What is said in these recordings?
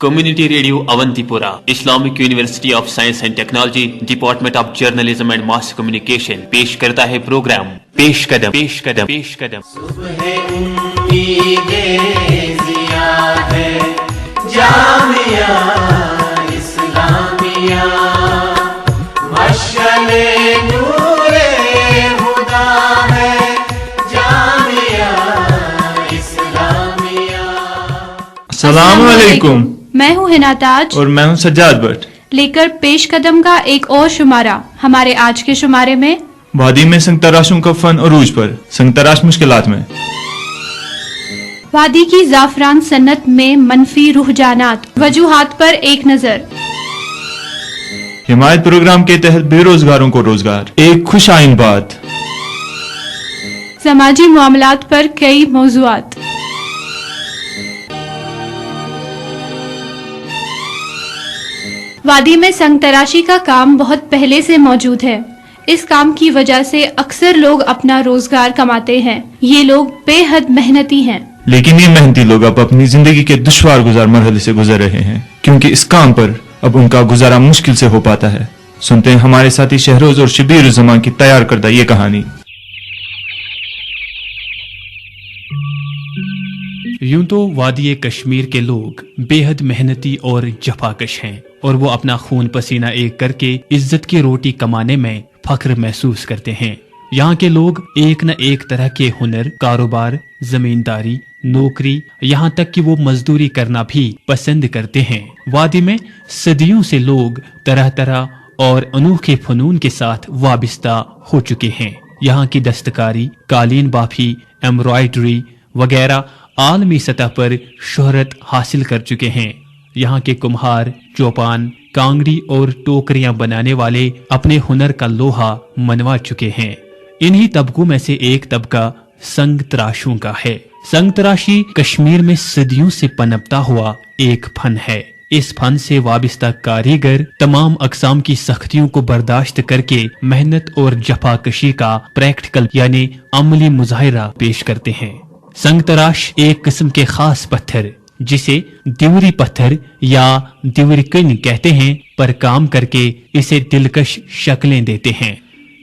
Community radio Avanti پورہ، Islamic university of science and technology, department of journalism and mass communication پیش کرتا ہے programme Pesh قدم پیش قدم پیش قدم۔ صبح امید ضیاء ہے جامعہ اسلامیہ، مشعل نور خدا ہے جامعہ اسلامیہ۔ السلام علیکم، میں ہوں حنا تاج اور میں ہوں سجاد بٹ، لے کر پیش قدم کا ایک اور شمارہ۔ ہمارے آج کے شمارے میں وادی میں سنگ تراشوں کا فن عروج پر، سنگ تراش مشکلات میں، وادی کی زعفران صنعت میں منفی رجحانات، وجوہات پر ایک نظر، حمایت پروگرام کے تحت بے روزگاروں کو روزگار، ایک خوش آئند بات، سماجی معاملات پر کئی موضوعات۔ وادی میں سنگ تراشی کا کام بہت پہلے سے موجود ہے۔ اس کام کی وجہ سے اکثر لوگ اپنا روزگار کماتے ہیں۔ یہ لوگ بے حد محنتی ہیں، لیکن یہ محنتی لوگ اب اپنی زندگی کے دشوار گزار مرحلے سے گزر رہے ہیں، کیونکہ اس کام پر اب ان کا گزارا مشکل سے ہو پاتا ہے۔ سنتے ہیں ہمارے ساتھی شہروز اور شبیر الزمان کی تیار کردہ یہ کہانی۔ یوں تو وادی کشمیر کے لوگ بے حد محنتی اور جفاکش ہیں، اور وہ اپنا خون پسینہ ایک کر کے عزت کی روٹی کمانے میں فخر محسوس کرتے ہیں۔ یہاں کے لوگ ایک نہ ایک طرح کے ہنر، کاروبار، زمینداری، نوکری، یہاں تک کہ وہ مزدوری کرنا بھی پسند کرتے ہیں۔ وادی میں صدیوں سے لوگ طرح طرح اور انوکھے فنون کے ساتھ وابستہ ہو چکے ہیں۔ یہاں کی دستکاری، قالین بافی، ایمبرائڈری وغیرہ عالمی سطح پر شہرت حاصل کر چکے ہیں۔ یہاں کے کمہار، چوپان، کانگڑی اور ٹوکریاں بنانے والے اپنے ہنر کا لوہا منوا چکے ہیں۔ انہی طبقوں میں سے ایک طبقہ سنگ تراشوں کا ہے۔ سنگ تراشی کشمیر میں صدیوں سے پنپتا ہوا ایک فن ہے۔ اس فن سے وابستہ کاریگر تمام اقسام کی سختیوں کو برداشت کر کے محنت اور جفاکشی کا پریکٹیکل یعنی عملی مظاہرہ پیش کرتے ہیں۔ سنگ تراش ایک قسم کے خاص پتھر جسے دیوری پتھر یا دیوری کن کہتے ہیں پر کام کر کے اسے دلکش شکلیں دیتے ہیں۔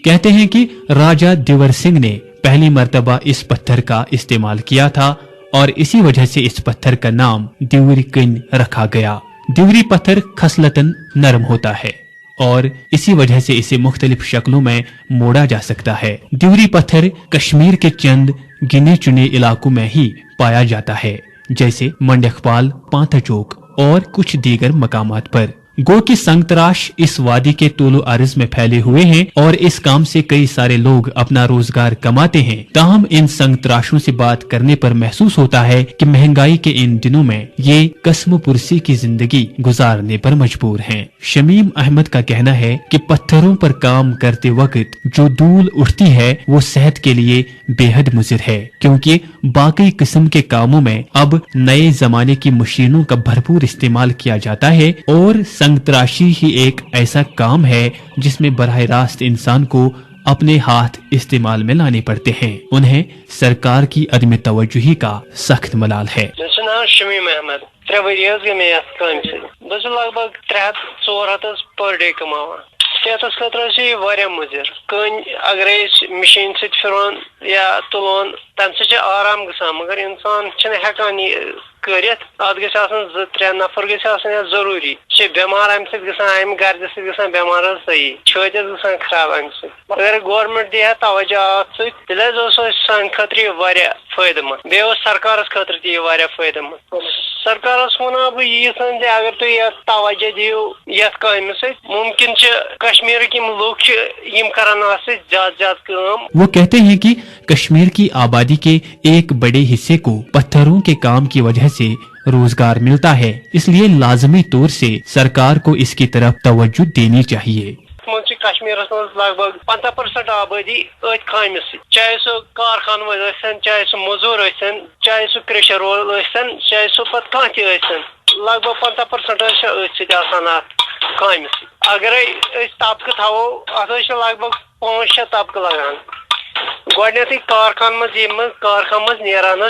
کہتے ہیں کہ راجہ دیور سنگھ نے پہلی مرتبہ اس پتھر کا استعمال کیا تھا، اور اسی وجہ سے اس پتھر کا نام دیوری کن رکھا گیا۔ دیوری پتھر خصلتاً نرم ہوتا ہے، اور اسی وجہ سے اسے مختلف شکلوں میں موڑا جا سکتا ہے۔ دیوری پتھر کشمیر کے چند گنے چنے علاقوں میں ہی پایا جاتا ہے، جیسے منڈیکپال، پانتھا چوک اور کچھ دیگر مقامات پر۔ گو کہ سنگ تراش اس وادی کے طول و عرض میں پھیلے ہوئے ہیں، اور اس کام سے کئی سارے لوگ اپنا روزگار کماتے ہیں۔ تاہم ان سنگ تراشوں سے بات کرنے پر محسوس ہوتا ہے کہ مہنگائی کے ان دنوں میں یہ قسم پرسی کی زندگی گزارنے پر مجبور ہیں۔ شمیم احمد کا کہنا ہے کہ پتھروں پر کام کرتے وقت جو دھول اٹھتی ہے وہ صحت کے لیے بے حد مضر ہے، کیونکہ باقی قسم کے کاموں میں اب نئے زمانے کی مشینوں کا بھرپور استعمال کیا جاتا ہے، اور سنگ تراشی ہی ایک ایسا کام ہے جس میں براہ راست انسان کو اپنے ہاتھ استعمال میں لانے پڑتے ہیں۔ انہیں سرکار کی عدم توجہی کا سخت ملال ہے۔ شمیم احمد 3 ؤری گٔے مےٚ یتھ کامہِ سۭتۍ بہٕ چھُس لگ بگ 300-400 پر ڈے کماوان۔ صحتس خٲطرٕ چھِ یہِ واریاہ مُضِر۔ کٔنۍ اگرے أسۍ مِشیٖن سۭتۍ پھِرون یا تُلون تمہِ سۭتۍ چھُ آرام گژھان، مگر انسان چھُنہٕ ہٮ۪کان یہِ کٔرِتھ۔ اتھ گژھِ آسن 2-3 نفر گژھِ آسٕنۍ اتھ ضروٗری۔ چھِ بٮ۪مار امہِ سۭتۍ گژھان، امہِ گردِ سۭتۍ گژھان بٮ۪مار حظ صحیح، چھٲتۍ حظ گژھان خراب امہِ سۭتۍ۔ اگر گورمنٹ دی ہا توجہ اتھ سۭتۍ تیٚلہِ حظ اوس اسہِ سانہِ خٲطرٕ یہِ واریاہ فٲیدٕ منٛد، بیٚیہِ اوس سرکارس خٲطرٕ تہِ یہِ واریاہ فٲیدٕ منٛد۔ سرکارس ونان بہٕ ییٖژن زِ اگر تُہۍ یتھ توجہ دِیِو یتھ کامہِ سۭتۍ، ممکن چھِ کشمیرٕکۍ یِم لُکھ چھِ یِم کرن اتھ سۭتۍ زیادٕ زیادٕ کٲم۔ وہ کہتے ہیں کہ کشمیر کی آبادی کے ایک بڑے حصے کو پتھروں کے کام کی وجہ سے روزگار ملتا ہے، اس لیے لازمی طور سے سرکار کو اس کی طرف توجہ دینی چاہیے۔ کشمیرس مز لگ بگ 50% آبادی ات کامہ سۭتۍ، چاہے سُہ کارخانہٕ وٲلۍ ٲسِن، چاہے سُہ موٚزوٗر ٲسِن، چاہے سُہ کرٛیشر وول ٲسِن، چاہے سُہ پتہٕ کانٛہہ تہِ ٲسِن، لگ بھگ 50% ات کامہ اگر طبقہ تھو ات لگ بھگ 5-6 طبقہ لگان گۄڈنیتھٕے کارخان مز کارخان مز نیران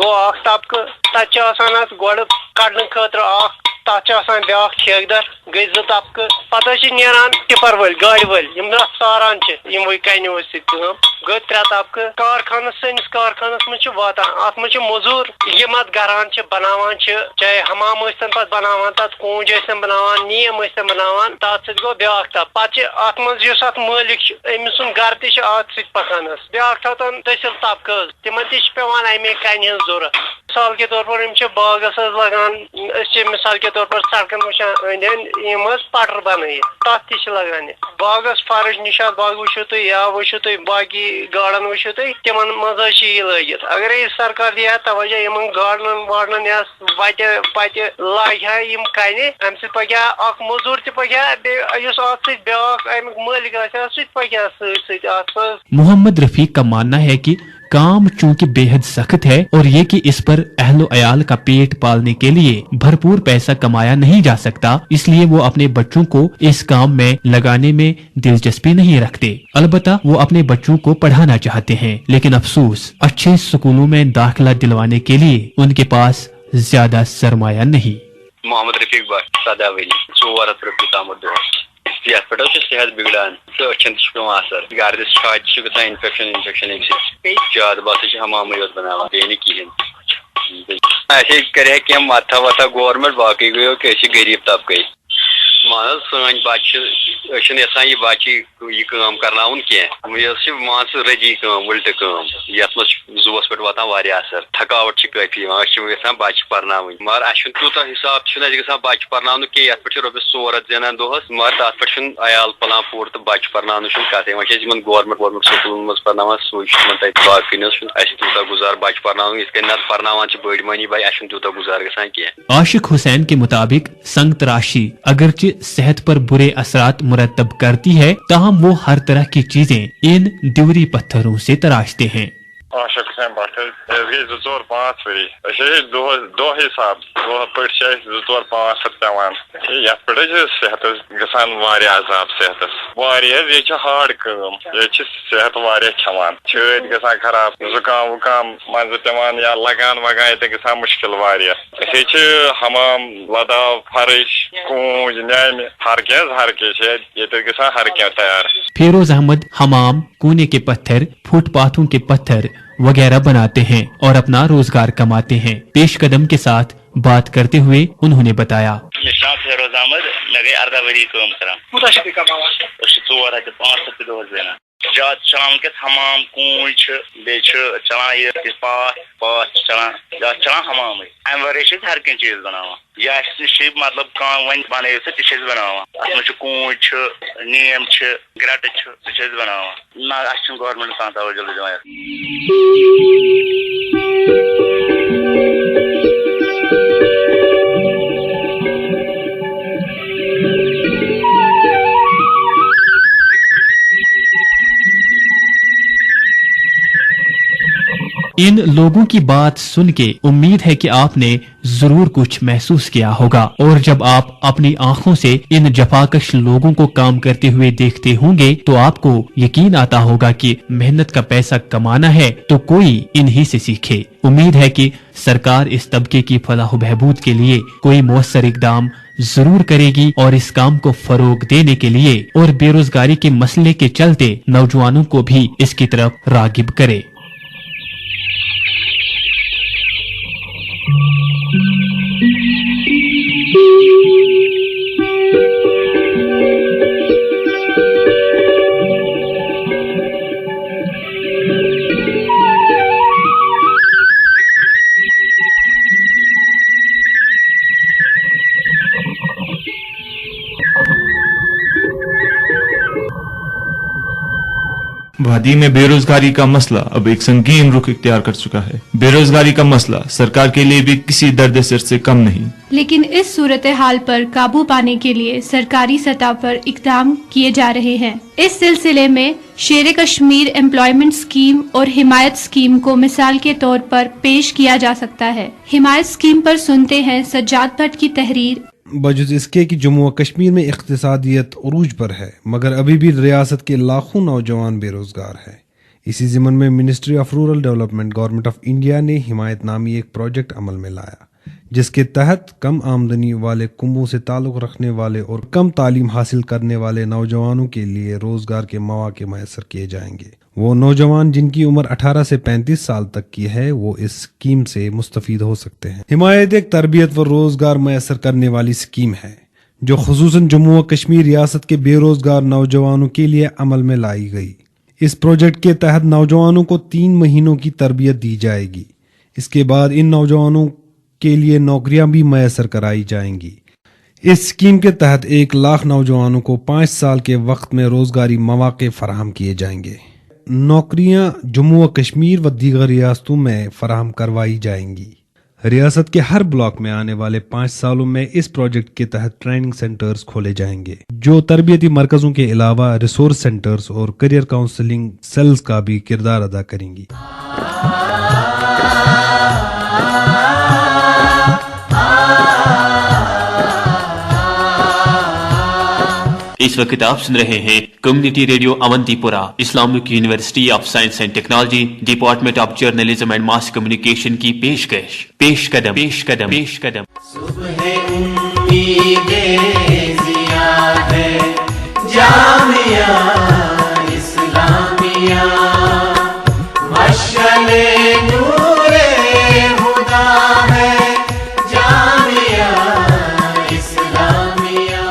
گو اکھ طبقہ تتہ ات گۄڈٕ کڑنہٕ خٲطرٕ اکھ تتھ بیاکھ ٹھیکدر گئی 2 طبقہ پتہ نیران ٹپر ول گاڑی ول یم ساران یموے کنیو سۭتۍ گئی 3 طبقہ کارخانس سٲنِس کارخانس مز واتان ات مز موٚزوٗر یم ات گران بناوان چاہے حمام ٲسۍتن پتہٕ بناوان تتھ کوٗنج ٲسۍتن بناوان نیم ٲسۍتن بناوان تتھ سۭتۍ گوٚو بیاکھ طبقہ پتہٕ ات مز یُس ات مٲلک أمۍ سُنٛد گرٕ تہِ ات سۭتۍ پکان بیاکھ تھوتن دٔسِل طبقہ تمن تہِ پیوان امے کنہِ ہٕنٛز ضروٗرت مثال کے طور پر باغس لگان مثال کے طور پر سڑکن وچان یم پٹر بنائت تتھ تہ لگان باغس فرش نشاد باغ وچھو تھی یا وچھو تھی باقی گاڑن وچھو تھی تمن مز یہ لگت اگر سرکار دی توجہ یم گاڑن واڑن یا وتہ پتہ لاگہ یم کنہ ام سی پکہ اخ موٚزوٗر تہ پکہ بیس ات ست بیاکھ امیک مالک آسہ سہ پکہ ست محمد رفیق کا ماننا ہے کہ کام چونکہ بے حد سخت ہے اور یہ کہ اس پر اہل و عیال کا پیٹ پالنے کے لیے بھرپور پیسہ کمایا نہیں جا سکتا، اس لیے وہ اپنے بچوں کو اس کام میں لگانے میں دلچسپی نہیں رکھتے۔ البتہ وہ اپنے بچوں کو پڑھانا چاہتے ہیں، لیکن افسوس اچھے سکولوں میں داخلہ دلوانے کے لیے ان کے پاس زیادہ سرمایہ نہیں۔ محمد رفیق بٹ 17 ؤری 4 ہتھ رۄپیہِ تامتھ دۄہس یتھ پٮ۪ٹھ صحت بگڑان تہٕ أچھن تہِ چھُ پیوان اثر گردس چھاتہِ چھُ گژھان انفیکشن امہِ سۭتۍ زیادٕ بہٕ ہسا چھِ حمامٕے یوت بناوان بیٚیہِ نہٕ کِہیٖنۍ اَسے کرِ کینٛہہ مدتھا وتھا گورمنٹ باقٕے گٔیو کہِ أسۍ چھِ غریٖب طبقے مان حظ سٲنۍ بچہِ أسۍ چھِنہٕ یژھان یہِ بچہِ یہِ کٲم کرناوُن کینٛہہ یۄس چھِ مان ژٕ رٔدی کٲم وٕلٹہٕ کٲم یتھ منٛز چھُ زُوس پٮ۪ٹھ واتان واریاہ اثر تھکاوٹ چھِ کٲفی یِوان أسۍ چھِ یژھان بچہِ پرناوٕنۍ مگر اسہِ چھُنہٕ تیوٗتاہ حساب چھُنہٕ اَسہِ گژھان بچہِ پرناونُک کینٛہہ یتھ پٮ۪ٹھ چھِ رۄپیس 4 ہتھ زینان دۄہس مگر تتھ پٮ۪ٹھ چھُنہٕ عیال پلان پوٗرٕ تہٕ بچہِ پرناونٕچ چھُنہٕ کتھٕے وۄنۍ چھِ أسۍ یِمن گورمنٹ سکوٗلن منٛز پرناوان سُے چھُ تِمن تتہِ باقٕے نہٕ حظ چھُنہٕ اَسہِ تیوٗتاہ گُزار بچہِ پرناوُن یِتھ کٔنۍ نتہٕ پرناوان چھِ بٔڑۍ مٔہنی بھائی اَسہِ چھُنہٕ تیوٗتاہ گُزار گژھان کینٛہہ۔ عاشق حسین کے مطابق سنگ تراشی اگرچہ صحت پر برے اثرات مرتب کرتی ہے تاہم وہ ہر طرح کی چیزیں ان دیوری پتھروں سے تراشتے ہیں۔ عاشق حسین بٹ گئی 2-4-5 ؤری دۄہ حساب دۄہ پٲٹھۍ چھِ اَسہِ 2-4-5 ہتھ پیوان یتھ پٮ۪ٹھ حظ چھِ صحتس گژھان واریاہ عذاب صحتس واریاہ حظ ییٚتہِ چھِ ہاڈ کٲم ییٚتہِ چھِ صحت واریاہ کھٮ۪وان چھٲتۍ گژھان خراب زُکام وُکام منٛزٕ پیوان یا لگان وگان ییٚتہِ گژھان مُشکل واریاہ أسۍ حظ چھِ حمام لداو فرش کوٗنج نیامہِ ہر کینٛہہ ہر کینٛہہ چھِ ییٚتہِ گژھان ہر کینٛہہ تیار۔ فیروز احمد حمام، کونے کے پتھر، فٹ پاتھوں کے پتھر وغیرہ بناتے ہیں اور اپنا روزگار کماتے ہیں۔ پیش قدم کے ساتھ بات کرتے ہوئے انہوں نے بتایا فیروز احمد میں گئی 18 ؤری کٲم کران 4 ہتھ 5 ہتھ دۄہس زینان زیادٕ چلان وٕنکیٚس حمام کوٗنج چھِ بیٚیہِ چھِ چلان یہِ پاتھ چھِ چلان زیادٕ چلان حمامٕے امہِ ورٲے چھِ أسۍ ہر کینٛہہ چیٖز بناوان یا اَسہِ چھِ مطلب کانٛہہ وۄنۍ بنٲیِو سا تہِ چھِ أسۍ بناوان اتھ منٛز چھُ کوٗنج چھُ نیم چھِ گرٹہٕ چھُ سُہ چھِ أسۍ بناوان نہ اَسہِ چھُنہٕ گورمنٹ کانٛہہ توجہ دِوان یتھ۔ ان لوگوں کی بات سن کے امید ہے کہ آپ نے ضرور کچھ محسوس کیا ہوگا اور جب آپ اپنی آنکھوں سے ان جفاکش لوگوں کو کام کرتے ہوئے دیکھتے ہوں گے تو آپ کو یقین آتا ہوگا کہ محنت کا پیسہ کمانا ہے تو کوئی انہی سے سیکھے۔ امید ہے کہ سرکار اس طبقے کی فلاح و بہبود کے لیے کوئی مؤثر اقدام ضرور کرے گی اور اس کام کو فروغ دینے کے لیے اور بے روزگاری کے مسئلے کے چلتے نوجوانوں کو بھی اس کی طرف راغب کرے۔ वादी में बेरोजगारी का मसला अब एक संगीन रुख इख्तियार कर चुका है। बेरोजगारी का मसला सरकार के लिए भी किसी दर्द सिर से कम नहीं। लेकिन इस सूरत हाल पर काबू पाने के लिए सरकारी सतह पर इकदाम किए जा रहे हैं। इस सिलसिले में शेर कश्मीर एम्प्लॉयमेंट स्कीम और हिमायत स्कीम को मिसाल के तौर पर पेश किया जा सकता है। हिमायत स्कीम पर सुनते हैं सज्जाद भट्ट की तहरीर। बजुज़ इसके कि जम्मू व कश्मीर में इक़्तिसादियत उरूज पर है, मगर अभी भी रियासत के लाखों नौजवान बेरोजगार हैं। इसी ज़िमन में ministry of rural development government of India ने हिमायत नामी एक प्रोजेक्ट अमल में लाया, जिसके तहत कम आमदनी वाले कुंबों से ताल्लुक़ रखने वाले और कम तालीम हासिल करने वाले नौजवानों के लिए रोज़गार के मौक़े मैसर किए जाएंगे। वो नौजवान जिनकी उम्र 18 से 35 साल तक की है वो इस स्कीम से मुस्तफीद हो सकते हैं। हिमायत एक तरबियत व रोज़गार मैसर करने वाली स्कीम है जो खुसूसन जम्मू व कश्मीर रियासत के बेरोज़गार नौजवानों के लिए अमल में लाई गई। इस प्रोजेक्ट के तहत नौजवानों को 3 महीनों की तरबियत दी जाएगी। इसके बाद इन नौजवानों के लिए नौकरियां भी मैसर कराई जाएंगी। इस स्कीम के तहत 1 लाख नौजवानों को 5 साल के वक्त में रोजगारी मौके फराहम किए जाएंगे। नौकरियां जम्मू व कश्मीर व दीगर रियासतों में फराहम करवाई जाएंगी। रियासत के हर ब्लॉक में आने वाले 5 सालों में इस प्रोजेक्ट के तहत ट्रेनिंग सेंटर्स खोले जाएंगे जो तरबियती मरकजों के अलावा रिसोर्स सेंटर्स और करियर काउंसलिंग सेल्स का भी किरदार अदा करेंगी। इस वक्त आप सुन रहे हैं community radio Awantipora, Islamic university of science and technology, department of journalism and mass communication की पेशकश। पेशकदम। सुबह उम्मीदे ज़िया है जामिया इस्लामिया, मशअले नूरे हुदा है जामिया इस्लामिया।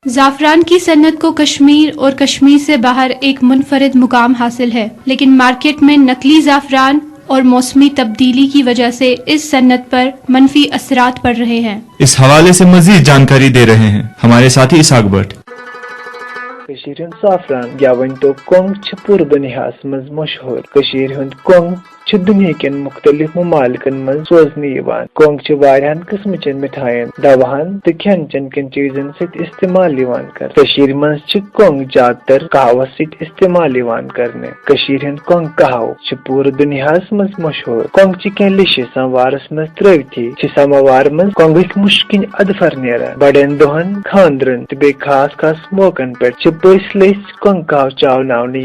ज़ाफ़रान की सन्नत को कश्मीर और कश्मीर से बाहर एक मुनफरिद मुकाम हासिल है, लेकिन मार्केट में नकली ज़ाफ़रान और मौसमी तब्दीली की वजह से इस सन्नत पर मनफी असरात पड़ रहे हैं। इस हवाले से मजीद जानकारी दे रहे हैं हमारे साथी इसहाक भट्ट। ज़ाफ़रान या वन तो कोंग पूर्व दुनियास मज मशहूर। कोंग दुनिया के मुख्तलिफ ममालिकन मज सोजने कोंग वारियान किस्मचन मिठाइन, दवाहन तो खेन चन किन चीजन से इस्तेमाल कर। मज कोंग ज्यादातर कहावत से इस्तेमाल करने। कोंग कहाव पूरे दुनियास मज मशहूर। कोंग कह लिश समवारस मज त्रवथी समवार मज कोंग मुश्किल अदफर नेरान बड़न दोहन खानद्रन तो बे खास खास मौकन पे पस लस कोंग कहाव चावनावने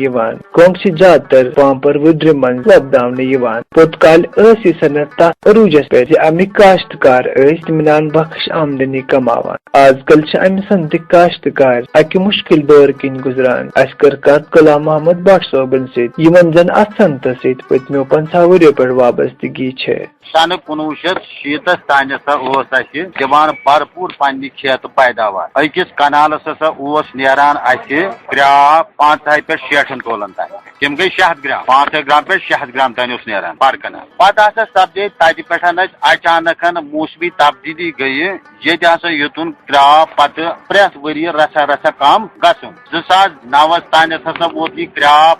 कोंग ज्यादातर पांपर वुद्र मज लबदावने पुतकाल सनत अरूजस पे अमिक काश्तकार इत्मीनान बख्श आमदनी कमावान। आजकल अमि सनत काश्तकार अकि मुश्किल दौर किन गुजरान। अस कर कत गुलाम मोहम्मद भट्ट सोबन सत जन अत सनत सत पत्मियों 50 वरियों पे वाबस्तगी है। सन 1960 तान दिवान भरपूर पन्नी खेत पैदावार। अकिस कनालस नेरान 5 पे 60 तोलन तान तम गई 600 ग्राम 500 ग्राम पे 600 ग्राम तान नेरान पर कनाल। पता सपदे तत पे अचानक मौसमी तब्दीली गई ये युतुन क्राप पत प्रेथ वरी रसा रसा कम गसन। 2009 तान वोत यह क्राप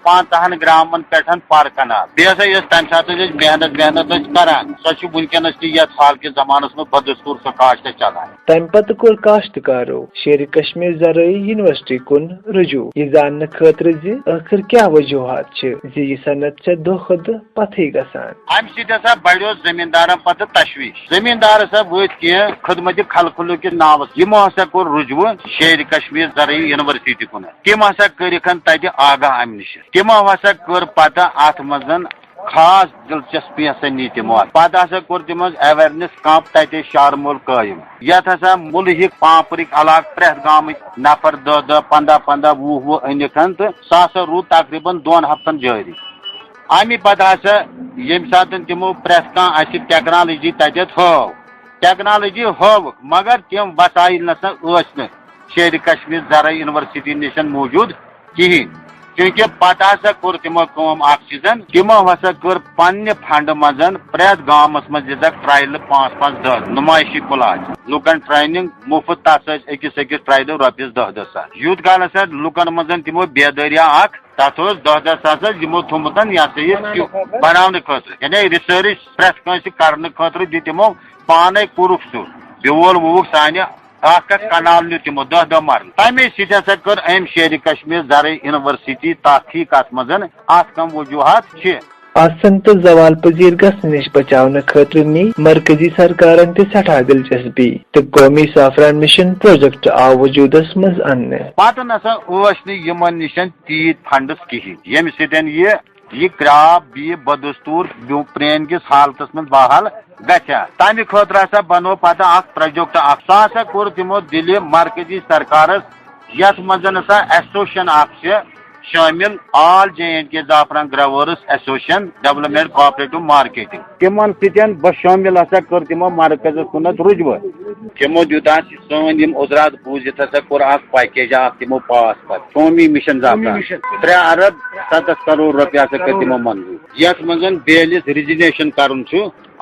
50 ग्रामन पे पर कनाल। बेहद तम सात मेहनत करान सो वनकस हाल के जमानस में बदस्तूर सो काश्त चलान। तम पत कोर काश्तकारो शेर कश्मीर ज़राई यूनिवर्सिटी कुन रुजू यह जानने खतर आखिर क्या वजूहत यह सनत से दो खुद पथी गसान। अम सो बढ़ो जमींदार पत तशवीश। जमींदार वत कह खदमत खलखलू के नाव यमो हसा कोर रुजू शेर कश्मीर ज़राई यूनिवर्सिटी कुन। तम हसा कर तत आगाह अम नश। तमो हसा कर पता अत मज खास दिलचस्पी हसा नी तमो पत हसा कोर तमो अवेयरनेस कैंप तत शारमोल कायम। यथ हसा मुल्क पांपरिक अलाक प्रेथ गाम नफर 10 15 15 20 अनिकन तो सह रूद तकरीबन 2 हफ्तन जारी। अमि पत हसा यम सात तमो प्रेथ कह टेक्नोलॉजी तत टेक्नोलॉजी हव मगर तम वसाइल नसा शेर कश्मीर ज़राई यूनिवर्सिटी निशन मौजूद कहीं। क्योंकि पता हसा कोर तिमो काम ऑक्सीजन तिमो हसा कर पन्ने फंड मजन प्रैत गामस मज दितक ट्रायल 5-5-10 नुमाइशी कुलाज लुकन ट्रेनिंग मुफ्त तस अकिस ट्रायल रॉपिस 10-10 सास यूत काल लुकन मजन तिमो बेदरिया अख तथ 10-10 सास यमो थोमुतन बनाने खतर यानी रिसर्च प्रैत कंस करने खतर दिमो पाने कुरुख सु बेवल वुक साने कनाल न्यू तिमो 10 मरल तमे सत हसा कर अम शेर कश्मीर जरे यूनिवर्सिटी तहकीकात मजन अत कम वजूहत आसंत जवाल पजीर गस निश बचावन खतर नी मरकजी सरकारन ते सठा दिलचस्पी तो कौमी साफरान मिशन प्रोजेक्ट आव वजूदस मज अन्ने पत नसा यमन निशन तीत फंडस कहीं यम सतन ये क्राप बी बदस्तूर प्रेन किस हालत में बहाल गचा तमे खतर हसा बनो पता प्रोजेक्ट सा कोर तिमो दिल मरकजी सरकार यथ मजन एसोसिएशन शामिल ऑल J&K जाफरान growers association development cooperative marketing तिमन सतन बस शामिल हसा कर तिमो मरकज कुनत रुजव तिमो दुता सन उजरात बूझित हसा कोर पैकेज तिमो पास पर कौमी मिशन जाफरान 3 अरब 7 करोड़ रुपया कर तिमो मंजूर यथ मजन बेलिस रिजिनेशन करन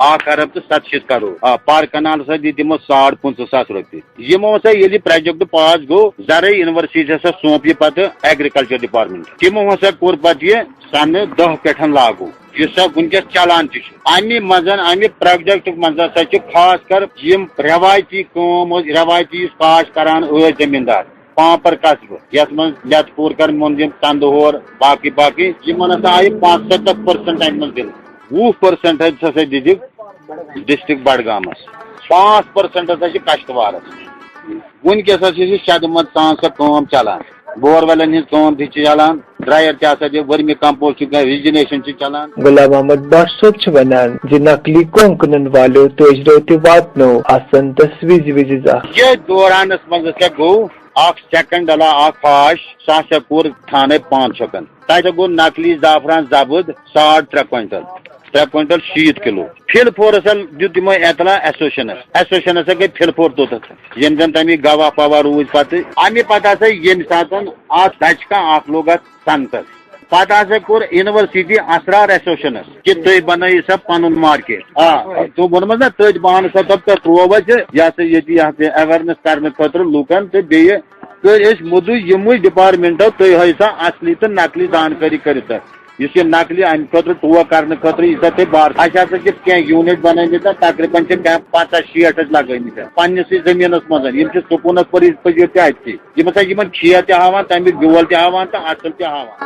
1 अरब तो 700 करोड़ पार कनाल दिमो 5.5 रुपये यमो ये प्रोजेक्ट पास गो जरे यूनिवर्सिटी सौंप ये पत एग्रीकल्चर डिपार्टमेंट तिमो कोर पत ये सन 10 पे लागू वनकस चलान अमे मजन अमे प्रोजेक्ट मज खास कर रवायती रवायती काश करान जमींदार पापर कस्बे यथ मन लतपुर कर मुंदिम तंदोर बाकी बाकी आये 75% अमे दिल 20% दिख डिस्ट्रिक्ट बडगामस 5% कश्तवारस वनकस शदमत सान काम चलान बोरवेलन हिंद काम चलान ड्रायर वर्मी कंपोस्ट रिजिनेशन चलान गुलाम अहमद बाशोब वनान जि नकली कोंकनन वालो तोजरो ते वातनो आसन तस्वीज विजिजा ये दौरान मज गो सेकंड अला फाश साशपुर थाने 5 शकन तक गो नकली जाफरान जबद 3.5 क्विंटल 3 क्विंटल 60 किलो फिलफोर दित तमो एतला एसोसिएशन गई फिलफोर तोत यम जन तमी गवाह पवा रूज पत अमे पत यम सात दचका लोग संतस पत कोर यूनिवर्सिटी असरार एसोसिएशन कि तुम बन सा पन मार्केट तुम वोनम ना तथ बहन सा तब त्रोव ये अवेयरनेस करने खतर लूकन तो कर मुदु यम डिपार्टमेंटो तुम हाई सा असली तो नकली जानकारी कर नकली अमे खतर टो करने खतर यह बार क्या यूनिट बन तकरीबन 50-60 लगमित पन्नस जमीन मज सुकूनस पजीर तम खेत हावान तमिक बेल हावान तो असल हावान।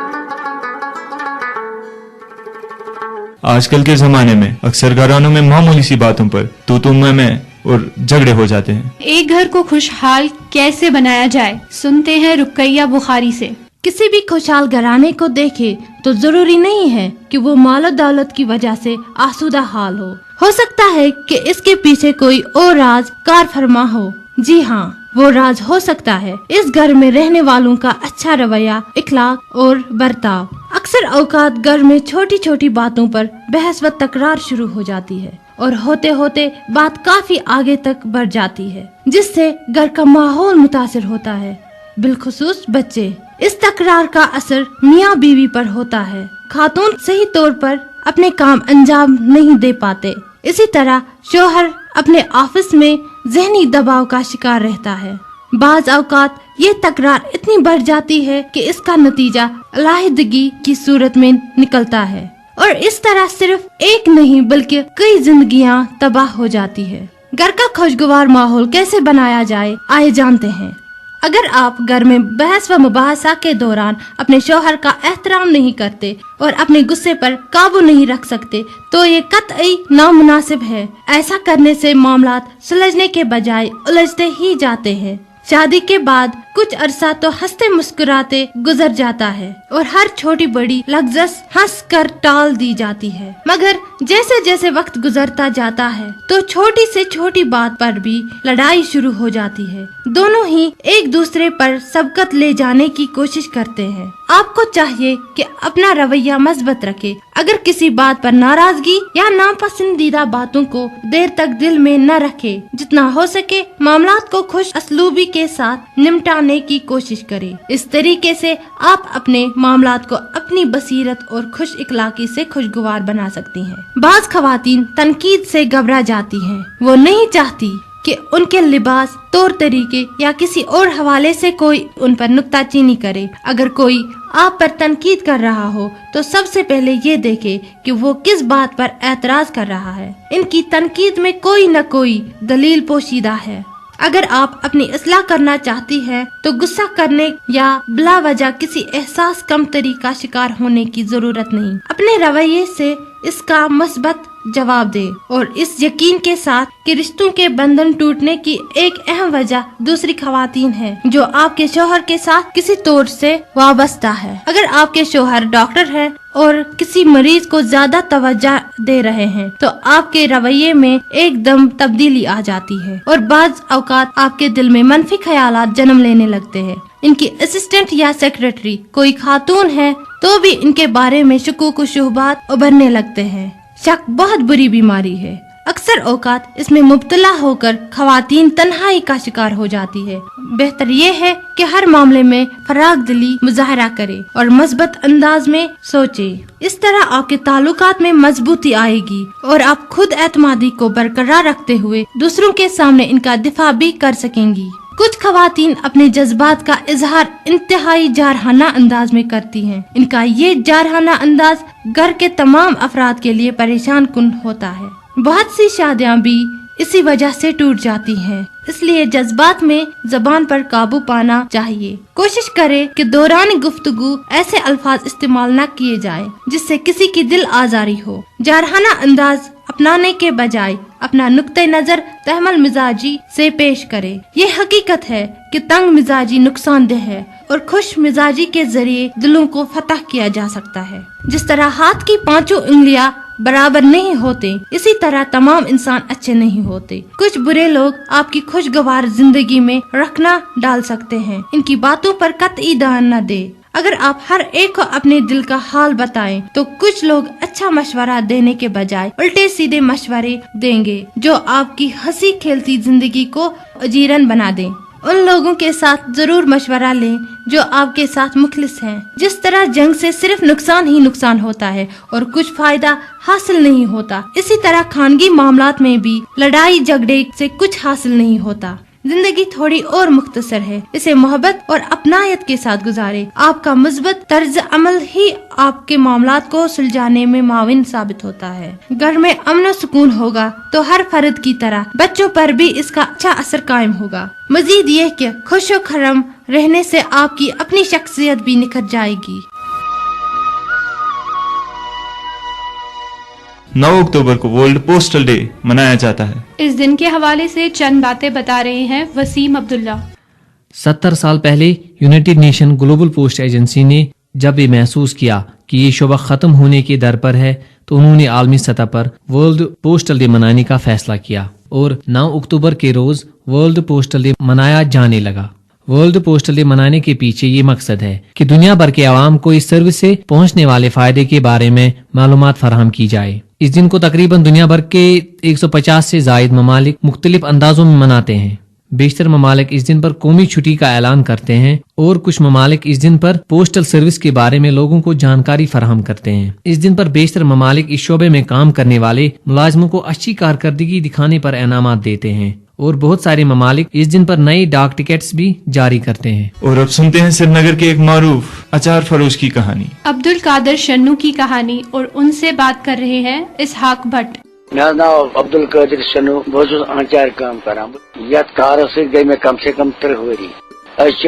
आजकल के जमाने में अक्सर घरानों में मामूली सी बातों पर तू मैं और झगड़े हो जाते हैं। एक घर को खुशहाल कैसे बनाया जाए, सुनते हैं रुकैया बुखारी से। किसी भी खुशहाल घराने को देखे तो जरूरी नहीं है कि वो मालो दौलत की वजह से आसूदा हाल हो सकता है कि इसके पीछे कोई और राज कार फरमा हो। जी हाँ, वो राज हो सकता है इस घर में रहने वालों का अच्छा रवैया, इखलाक और बर्ताव। अक्सर औकात घर में छोटी छोटी बातों पर बहस व तकरार शुरू हो जाती है और होते होते बात काफी आगे तक बढ़ जाती है, जिससे घर का माहौल मुतासिर होता है, बिलखुसूस बच्चे। इस तकरार का असर मियाँ बीवी पर होता है। खातून सही तौर पर अपने काम अंजाम नहीं दे पाते। इसी तरह शोहर अपने ऑफिस में जहनी दबाव का शिकार रहता है। बाज औकात ये तकरार इतनी बढ़ जाती है कि इसका नतीजा अलहदगी की सूरत में निकलता है और इस तरह सिर्फ एक नहीं बल्कि कई जिंदगियां तबाह हो जाती है। घर का खुशगवार माहौल कैसे बनाया जाए, आइए जानते हैं। अगर आप घर में बहस व मुबाहसा के दौरान अपने शौहर का एहतराम नहीं करते और अपने गुस्से पर काबू नहीं रख सकते तो ये कतई नामुनासिब है। ऐसा करने से मामलात सुलझने के बजाय उलझते ही जाते हैं। शादी के बाद कुछ अरसा तो हंसते मुस्कुराते गुजर जाता है और हर छोटी बड़ी लफ्ज़ हंस कर टाल दी जाती है, मगर जैसे जैसे वक्त गुजरता जाता है तो छोटी से छोटी बात पर भी लड़ाई शुरू हो जाती है। दोनों ही एक दूसरे पर सबकत ले जाने की कोशिश करते हैं आपको चाहिए कि अपना रवैया मजबूत रखे। अगर किसी बात पर नाराजगी या नापसंदीदा बातों को देर तक दिल में न रखे, जितना हो सके मामलात को खुश असलूबी के साथ निपटाने की कोशिश करे। इस तरीके से आप अपने मामलात को अपनी बसीरत और खुश इखलाकी से खुशगवार बना सकती हैं। बाज खवातीन तनकीद से घबरा जाती हैं। वो नहीं चाहती कि उनके लिबास, तौर तरीके या किसी और हवाले से कोई उन पर नुक्ताचीनी करे। अगर कोई आप पर तनकीद कर रहा हो तो सबसे पहले ये देखे कि वो किस बात पर एतराज कर रहा है। इनकी तनकीद में कोई न कोई दलील पोशीदा है। अगर आप अपनी इस्लाह करना चाहती है तो गुस्सा करने या बिला वजह किसी एहसास कमतरी का शिकार होने की जरूरत नहीं। अपने रवैये से इसका मस्बत जवाब दे और इस यकीन के साथ कि रिश्तों के बंधन टूटने की एक अहम वजह दूसरी खवातीन है जो आपके शोहर के साथ किसी तौर से वाबस्ता है। अगर आपके शोहर डॉक्टर है और किसी मरीज को ज्यादा तवज्जो दे रहे हैं तो आपके रवैये में एकदम तब्दीली आ जाती है और बाज औकात आपके दिल में मनफी ख्यालात जन्म लेने लगते हैं। इनकी असिस्टेंट या सेक्रेटरी कोई खातून है तो भी इनके बारे में शुकूक व शुबहात उभरने लगते हैं। शक बहुत बुरी बीमारी है। अक्सर औकात इसमें मुब्तला होकर खवातीन तन्हाई का शिकार हो जाती है। बेहतर ये है कि हर मामले में फराग दिली मुजाहरा करे और मजबूत अंदाज में सोचे। इस तरह आपके ताल्लुकात में मजबूती आएगी और आप खुद एतमादी को बरकरार रखते हुए दूसरों के सामने इनका दिफा भी कर सकेंगी। कुछ खवातीन अपने जज्बात का इजहार इंतहाई जारहाना अंदाज में करती हैं। इनका ये जारहाना अंदाज घर के तमाम अफराद के लिए परेशान कुन होता है। बहुत सी शादियां भी इसी वजह से टूट जाती हैं। इसलिए जज्बात में जबान पर काबू पाना चाहिए। कोशिश करे कि दौरान गुफ्तगू ऐसे अल्फाज इस्तेमाल न किए जाए जिससे किसी की दिल आजारी हो। जारहाना अंदाज अपनाने के बजाय अपना नुक्ते नजर तहमल मिजाजी से पेश करे। ये हकीकत है कि तंग मिजाजी नुकसानदेह है और खुश मिजाजी के जरिए दिलों को फतह किया जा सकता है। जिस तरह हाथ की पांचों उंगलियां बराबर नहीं होते, इसी तरह तमाम इंसान अच्छे नहीं होते। कुछ बुरे लोग आपकी खुशगवार जिंदगी में रखना डाल सकते हैं। इनकी बातों पर कतई ध्यान न दे। अगर आप हर एक को अपने दिल का हाल बताएं तो कुछ लोग अच्छा मशवरा देने के बजाय उल्टे सीधे मशवरे देंगे जो आपकी हंसी खेलती जिंदगी को अजीरन बना दें। उन लोगों के साथ जरूर मशवरा लें जो आपके साथ मुखलिस हैं। जिस तरह जंग से सिर्फ नुकसान ही नुकसान होता है और कुछ फायदा हासिल नहीं होता, इसी तरह खानगी मामलात में भी लड़ाई झगड़े से कुछ हासिल नहीं होता। जिंदगी थोड़ी और मुख्तसर है, इसे मोहब्बत और अपनायत के साथ गुजारे। आपका मुस्बत तर्ज अमल ही आपके मामलात को सुलझाने में माविन साबित होता है। घर में अमन सुकून होगा तो हर फर्द की तरह बच्चों पर भी इसका अच्छा असर कायम होगा। मजीद ये कि खुश और खरम रहने से आपकी अपनी शख्सियत भी निखर जाएगी। 9 अक्टूबर को वर्ल्ड पोस्टल डे मनाया जाता है। इस दिन के हवाले से चंद बातें बता रहे हैं वसीम अब्दुल्ला। 70 साल पहले United nation global post agency ने जब ये महसूस किया कि ये शोबा खत्म होने के दर पर है तो उन्होंने आलमी सतह पर वर्ल्ड पोस्टल डे मनाने का फैसला किया और 9 अक्टूबर के रोज वर्ल्ड पोस्टल डे मनाया जाने लगा। वर्ल्ड पोस्टल डे मनाने के पीछे ये मकसद है कि दुनिया भर के आवाम को इस सर्विस से पहुंचने वाले फायदे के बारे में मालूमात फराहम की जाए। इस दिन को तकरीबन दुनिया भर के 150 से जायद ममालिक मुख्तलिफ अंदाजों में मनाते हैं। बेशतर ममालिक इस दिन पर कौमी छुट्टी का ऐलान करते हैं और कुछ ममालिक इस दिन पर पोस्टल सर्विस के बारे में लोगों को जानकारी फराहम करते हैं। इस दिन पर बेशतर ममालिक इस शोबे में काम करने वाले मुलाजमों को अच्छी कारकर्दगी दिखाने पर इनामात देते हैं और बहुत सारे ममालिक इस दिन पर नए डाक टिकट्स भी जारी करते हैं। और अब सुनते हैं श्रीनगर के एक मारूफ अचार फरोश की कहानी। अब्दुल कादिर शन्नू की कहानी और उनसे बात कर रहे हैं इसहाक भट्ट। मेरा नाम अब्दुल कादिर शन्नू, बहुत आचार काम करान। यथ कार से गई मैं कम से कम 3 वरी।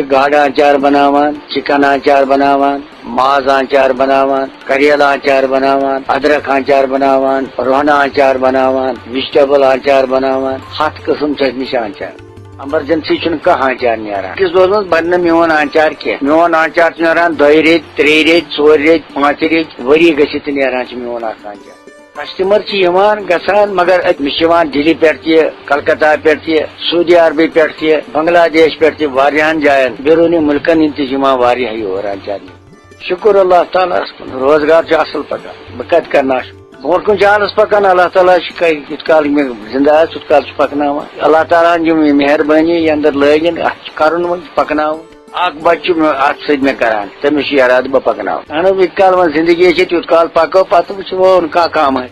गाढ़ आचार बनावान, चिकन आचार बनावान, माज आचार बनावान, करियल आचार बनावान, अदरक आचार बनावान, रोहना आचार बनावान, वेजिटेबल आचार बनावान, 7 किस्म निश आचार। एमरजेंसी कह आचार नीरान किस रोज बन मोन आचार कह। मोन आचार नीरान 2 रेत 3 रेत 4 रेत 5 रेत वरी गसित नीरान मोन आचार। कस्टमर गसान मगर दिल्ली पे कलकत्ता पे सऊदी अरबी पे बांग्लादेश पे जायन बैरूनी मुल्कन इन वारिया और आचार। شکر اللہ تعالیٰ روزگار چھ اصل پکان بہ کت کرنا برو کن جانس پکان اللہ تعالیٰ یت کال میں زندہ تیت کال پکناوان اللہ تعالیٰ ہن مہربانی یہ اندر لگن ات کرن و پکناون اخ بچہ ات ست میں کران تمس اراد بہ پکناو اہن یت کال من زندگی تیت کال پکو پتہ وچھو کا کام ہے.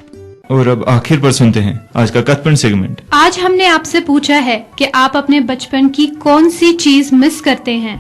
اور اب آخر پر سنتے ہیں آج کا کتپن سیگمنٹ. آج ہم نے آپ سے پوچھا ہے کہ آپ اپنے بچپن کی کون سی چیز مس کرتے ہیں.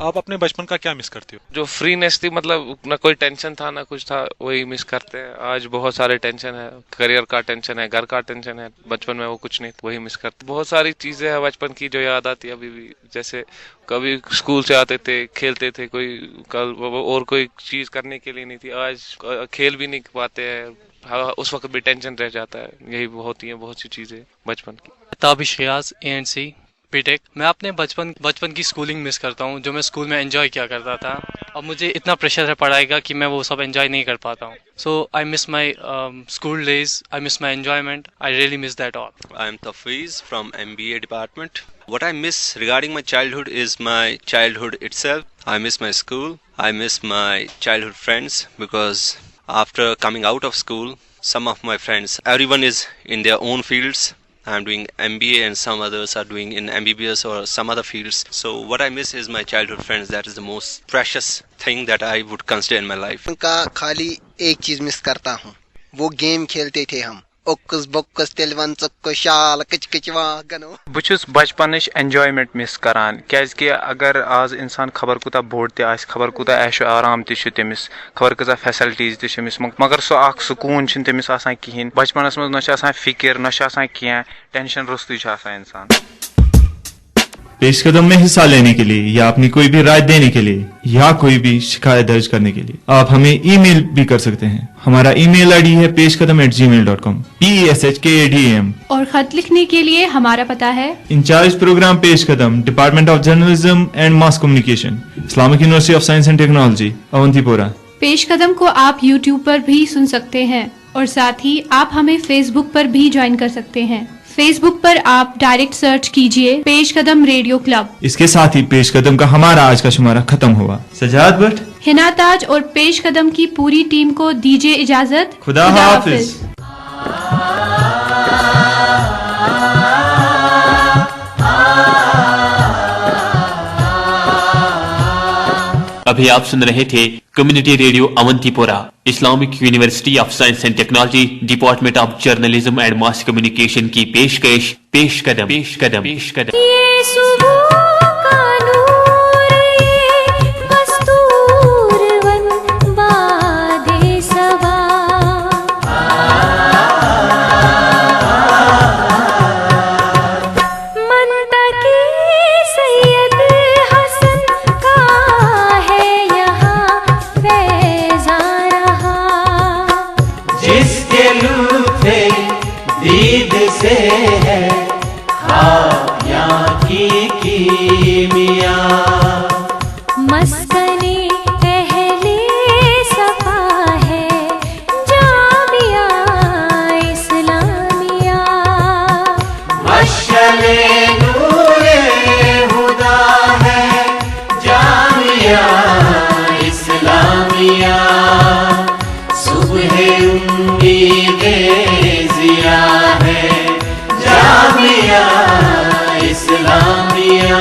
آپ اپنے بچپن کا کیا مس کرتے ہو؟ جو فرینس تھی، مطلب نہ کوئی ٹینشن تھا نہ کچھ تھا، وہی مس کرتے ہیں. آج بہت سارے ٹینشن ہے، کریئر کا ٹینشن ہے، گھر کا ٹینشن ہے. بچپن میں وہ کچھ نہیں، وہی مس کرتے. بہت ساری چیزیں ہیں بچپن کی جو یاد آتی ہے ابھی بھی، جیسے کبھی اسکول سے آتے تھے کھیلتے تھے، کوئی کل اور کوئی چیز کرنے کے لیے نہیں تھی. آج کھیل بھی نہیں پاتے ہیں، اس وقت بھی ٹینشن رہ جاتا ہے. یہی ہوتی ہیں بہت سی چیزیں بچپن کی. تابش ریاض A&C بی ٹیک. میں اپنے بچپن کی اسکولنگ مس کرتا ہوں، جو میں اسکول میں انجوائے کیا کرتا تھا. اب مجھے اتنا پریشر ہے پڑھائی کا کہ میں وہ سب انجوائے نہیں کر پاتا ہوں. So I miss my school days, I miss my enjoyment, I really miss that all. I am Tafiz from MBA department. What I miss regarding my childhood is my childhood itself. I miss my school. I miss my childhood friends because after coming out of school, some of my friends, everyone is in their own fields. I am doing MBA and some others are doing in MBBS or some other fields. So what I miss is my childhood friends. That is the most precious thing that I would consider in my life. کا خالی ایک چیز مس کرتا ہوں، وہ game کھیلتے تھے ہم، اوکس بوکس تلون چک شال کچ کچ واگنو. بچس بچپنچ انجوائمنٹ مس کران کیازکہ اگر آز انسان خبر کوتاہ بوڑ تہ آس، خبر کوتاہ عیش و آرام تہ تمس، خبر کۭژاہ فیسلٹیز تہ چھمس، مگر سُہ اکھ سکوٗن چھُنہٕ تٔمِس آسان کِہیٖنۍ. بچپنس منٛز نہ چھِ آسان فکر نہ چھِ آسان کینٛہہ، ٹینشن روٚستُے چھُ آسان انسان. پیش قدم میں حصہ لینے کے لیے یا اپنی کوئی بھی رائے دینے کے لیے یا کوئی بھی شکایت درج کرنے کے لیے آپ ہمیں ای میل بھی کر سکتے ہیں. ہمارا ای میل آئی ڈی ہے peshkadam@gmail.com PESHKADAM. اور خط لکھنے کے لیے ہمارا پتہ ہے incharge programme Pesh Qadam, department of journalism and mass communication, Islamic university of science and technology, Awantipora. Pesh قدم کو آپ یوٹیوب پر بھی سن سکتے ہیں اور ساتھ ہی آپ ہمیں فیس بک پر بھی جوائن کر سکتے ہیں. فیس بک پر آپ ڈائریکٹ سرچ کیجئے پیش قدم ریڈیو کلب. اس کے ساتھ ہی پیش قدم کا ہمارا آج کا شمارہ ختم ہوا. سجاد بٹ، ہنا تاج اور پیش قدم کی پوری ٹیم کو دیجیے اجازت. خدا حافظ. ابھی آپ سن رہے تھے کمیونٹی ریڈیو اونتی پورہ، Islamic university of science and technology, department of journalism and mass communication کی پیشکش پیش قدم. پیش قدم پیش قدم. سے ہے خامیاں کی کیمیا، مسکنے اہل صفا ہے جامعہ اسلامیہ، مشعل نور ہدا ہے جامعہ اسلامیہ، صبح امید ضیاء ہے جامعہ اسلامیہ.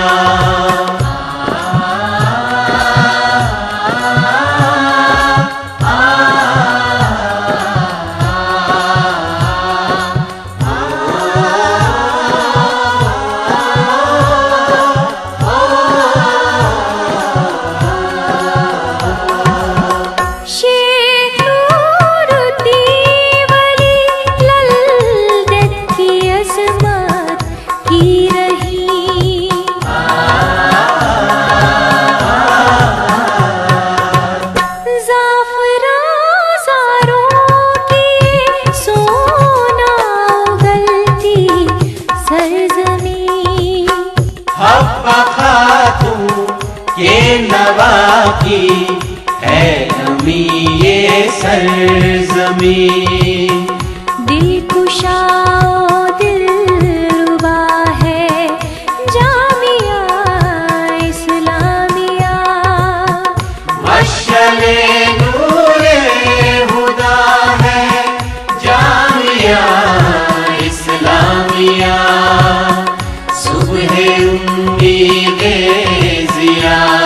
کی ہے نمی یہ سرزمین، دل کشا دل ربا ہے جان उम्मीद जिया